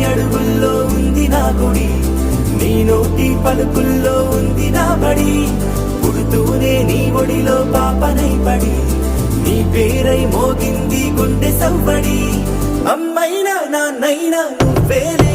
అడుగుల్లో ఉంది నా గుడి, నీ నోటి పలుకుల్లో ఉంది నా బడి. పుడుతూనే నీ ఒడిలో పాపనై పడి, నీ పేరై మోగింది గుండె సవ్వడి. అమ్మైనా నాన్నైనా నువ్వేలే